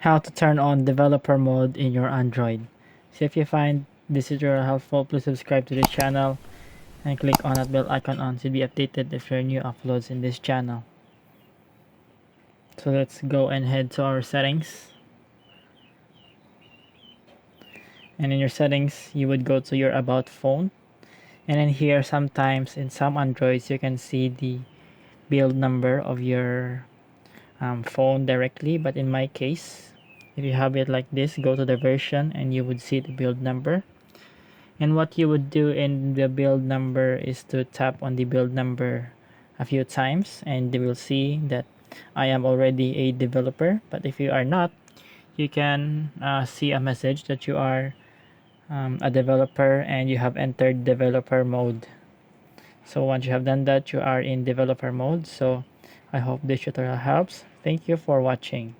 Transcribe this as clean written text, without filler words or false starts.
how to turn on developer mode in your Android. So if you find this tutorial helpful, please subscribe to this channel and click on that bell icon on to be updated if there are new uploads in this channel. So let's go and head to our settings. And in your settings, you would go to your about phone. And then here, sometimes in some Androids, you can see the build number of your phone directly. But in my case, if you have it like this, go to the version and you would see the build number. And what you would do in the build number is to tap on the build number a few times, and you will see that I am already a developer. But if you are not, you can see a message that you are a developer and you have entered developer mode. So once you have done that, you are in developer mode. So I hope this tutorial helps. Thank you for watching.